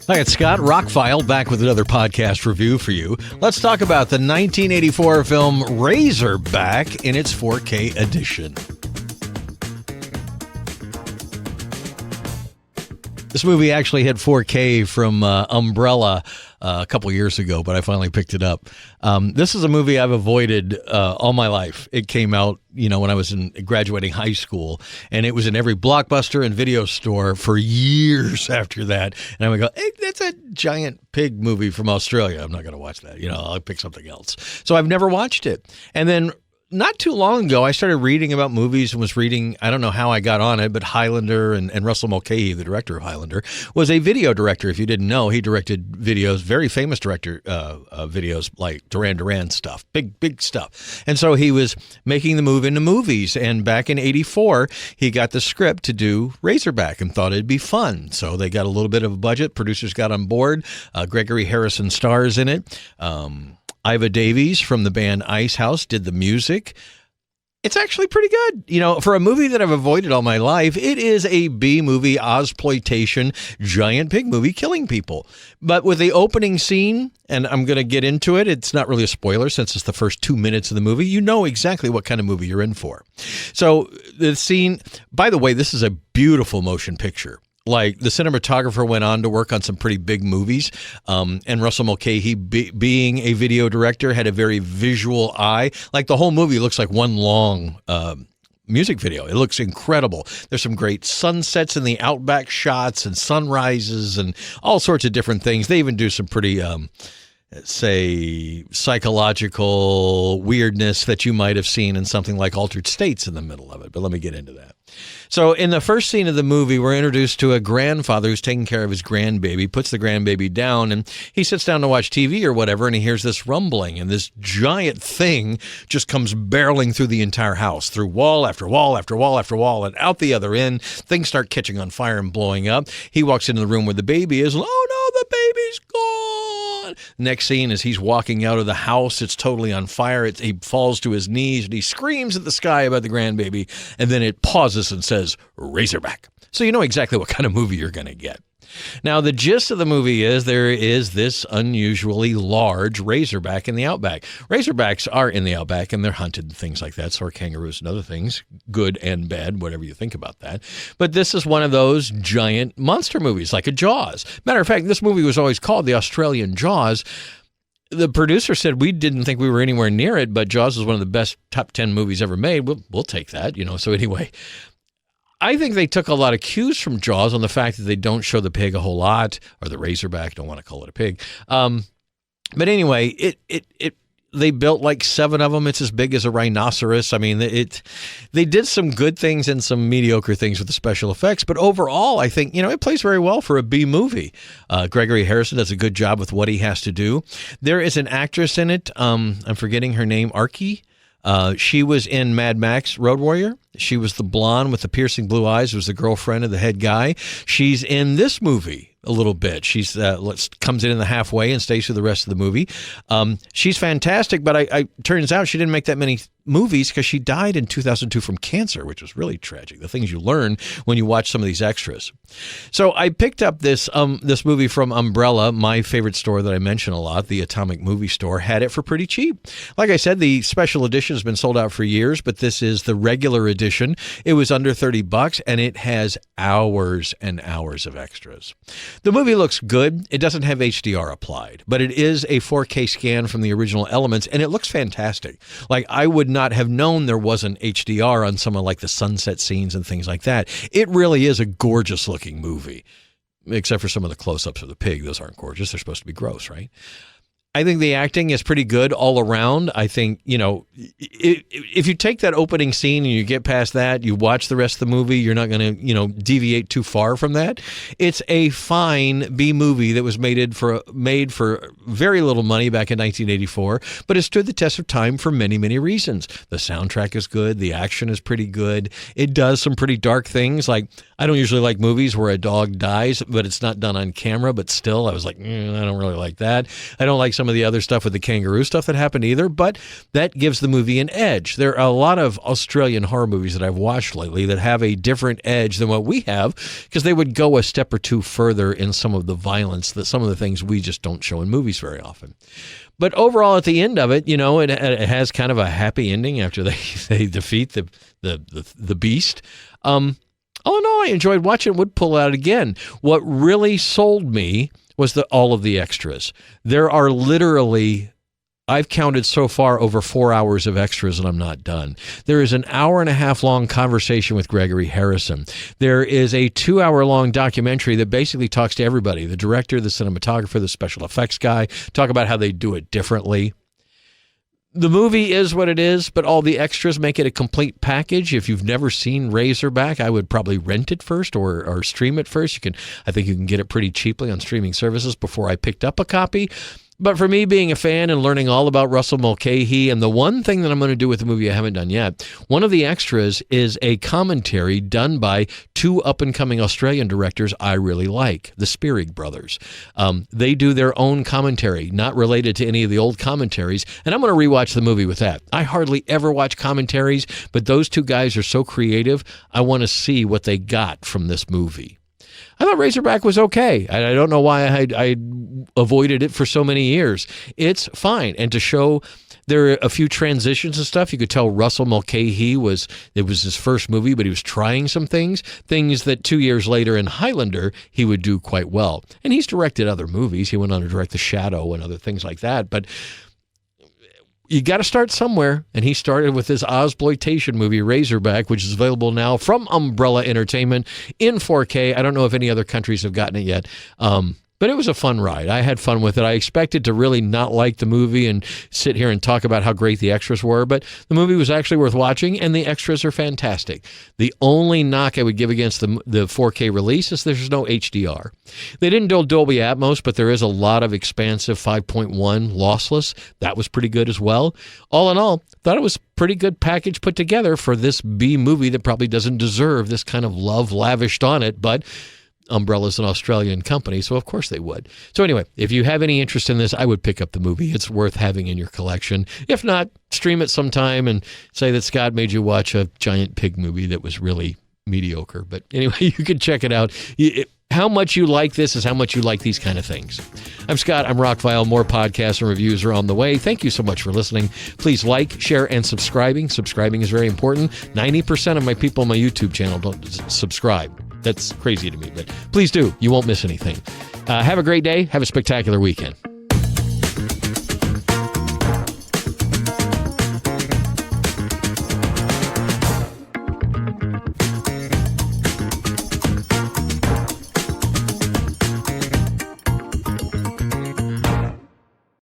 Hi, it's Scott Rockfile back with another podcast review for you. Let's talk about the 1984 film Razorback in its 4K edition. This movie actually hit 4K from Umbrella a couple years ago, but I finally picked it up. This is a movie I've avoided all my life. It came out, when I was in graduating high school, and it was in every Blockbuster and video store for years after that. And I would go, hey, that's a giant pig movie from Australia. I'm not going to watch that. I'll pick something else. So I've never watched it. And then not too long ago, I started reading about movies and was reading, I don't know how I got on it, but Highlander and Russell Mulcahy, the director of Highlander, was a video director. If you didn't know, he directed videos, very famous director videos like Duran Duran stuff, big stuff. And so he was making the move into movies. And back in 84, he got the script to do Razorback and thought it'd be fun. So they got a little bit of a budget. Producers got on board. Gregory Harrison stars in it. Iva Davies from the band Icehouse did the music. It's actually pretty good. For a movie that I've avoided all my life, it is a B-movie, Ozploitation, giant pig movie killing people. But with the opening scene, and I'm going to get into it, it's not really a spoiler since it's the first 2 minutes of the movie, you know exactly what kind of movie you're in for. So the scene, by the way, this is a beautiful motion picture. Like, the cinematographer went on to work on some pretty big movies, and Russell Mulcahy, being a video director, had a very visual eye. Like, the whole movie looks like one long music video. It looks incredible. There's some great sunsets in the outback shots and sunrises and all sorts of different things. They even do some pretty psychological weirdness that you might have seen in something like Altered States in the middle of it. But let me get into that. So in the first scene of the movie, we're introduced to a grandfather who's taking care of his grandbaby, puts the grandbaby down, and he sits down to watch TV or whatever, and he hears this rumbling, and this giant thing just comes barreling through the entire house, through wall after wall after wall after wall, and out the other end. Things start catching on fire and blowing up. He walks into the room where the baby is. Oh, no, the baby's gone. Next scene is he's walking out of the house. It's totally on fire. He falls to his knees, and he screams at the sky about the grandbaby, and then it pauses and says, Razorback. So you know exactly what kind of movie you're going to get. Now, the gist of the movie is there is this unusually large razorback in the outback. Razorbacks are in the outback, and they're hunted and things like that. So are kangaroos and other things, good and bad, whatever you think about that. But this is one of those giant monster movies, like a Jaws. Matter of fact, this movie was always called the Australian Jaws. The producer said we didn't think we were anywhere near it, but Jaws is one of the best top 10 movies ever made. We'll take that, So anyway, I think they took a lot of cues from Jaws on the fact that they don't show the pig a whole lot, or the razorback. Don't want to call it a pig. But anyway, they built like 7 of them. It's as big as a rhinoceros. I mean, they did some good things and some mediocre things with the special effects. But overall, I think, it plays very well for a B movie. Gregory Harrison does a good job with what he has to do. There is an actress in it. I'm forgetting her name, Arky. She was in Mad Max Road Warrior. She was the blonde with the piercing blue eyes, was the girlfriend of the head guy. She's in this movie a little bit. She's comes in the halfway and stays through the rest of the movie. She's fantastic, but I turns out she didn't make that many movies because she died in 2002 from cancer, which was really tragic. The things you learn when you watch some of these extras. So I picked up this movie from Umbrella, my favorite store that I mention a lot, the Atomic Movie Store, had it for pretty cheap. Like I said, the special edition has been sold out for years, but this is the regular edition. It was under $30, and it has hours and hours of extras. The movie looks good. It doesn't have HDR applied, but it is a 4K scan from the original elements, and it looks fantastic. Like, I would not have known there wasn't HDR on some of like the sunset scenes and things like that. It really is a gorgeous looking movie, except for some of the close-ups of the pig. Those aren't gorgeous. They're supposed to be gross, right? I think the acting is pretty good all around. I think, if you take that opening scene and you get past that, you watch the rest of the movie, you're not going to, deviate too far from that. It's a fine B movie that was made for very little money back in 1984, but it stood the test of time for many, many reasons. The soundtrack is good. The action is pretty good. It does some pretty dark things. Like, I don't usually like movies where a dog dies, but it's not done on camera, but still, I was like, I don't really like that. I don't like some some of the other stuff with the kangaroo stuff that happened either, but that gives the movie an edge. There are a lot of Australian horror movies that I've watched lately that have a different edge than what we have, because they would go a step or two further in some of the violence, that some of the things we just don't show in movies very often. But overall, at the end of it, it has kind of a happy ending after they defeat the beast. All in all, I enjoyed watching it. Would pull out again. What really sold me was all of the extras. There are literally, I've counted so far over 4 hours of extras, and I'm not done. There is an 1.5 hour long conversation with Gregory Harrison. There is a 2 hour long documentary that basically talks to everybody, the director, the cinematographer, the special effects guy, talk about how they do it differently. The movie is what it is, but all the extras make it a complete package. If you've never seen Razorback, I would probably rent it first or stream it first. I think you can get it pretty cheaply on streaming services before I picked up a copy. But for me, being a fan and learning all about Russell Mulcahy, and the one thing that I'm going to do with the movie I haven't done yet, one of the extras is a commentary done by 2 up-and-coming Australian directors I really like, the Spierig brothers. They do their own commentary, not related to any of the old commentaries, and I'm going to rewatch the movie with that. I hardly ever watch commentaries, but those 2 guys are so creative, I want to see what they got from this movie. I thought Razorback was okay. I don't know why I avoided it for so many years. It's fine. And to show there are a few transitions and stuff, you could tell Russell Mulcahy it was his first movie, but he was trying some things that 2 years later in Highlander, he would do quite well. And he's directed other movies. He went on to direct The Shadow and other things like that. But you got to start somewhere, and he started with his Ozploitation movie, Razorback, which is available now from Umbrella Entertainment in 4K. I don't know if any other countries have gotten it yet, but it was a fun ride. I had fun with it. I expected to really not like the movie and sit here and talk about how great the extras were, but the movie was actually worth watching, and the extras are fantastic. The only knock I would give against the 4K release is there's no HDR. They didn't do Dolby Atmos, but there is a lot of expansive 5.1 lossless. That was pretty good as well. All in all, thought it was a pretty good package put together for this B movie that probably doesn't deserve this kind of love lavished on it, but Umbrella's an Australian company, so of course they would. So anyway, if you have any interest in this, I would pick up the movie. It's worth having in your collection. If not, stream it sometime and say that Scott made you watch a giant pig movie that was really mediocre. But anyway, you can check it out. How much you like this is how much you like these kind of things. I'm Scott. I'm Rockvile. More podcasts and reviews are on the way. Thank you so much for listening. Please like, share, and subscribing. Subscribing is very important. 90% of my people on my YouTube channel don't subscribe. That's crazy to me, but please do. You won't miss anything. Have a great day. Have a spectacular weekend.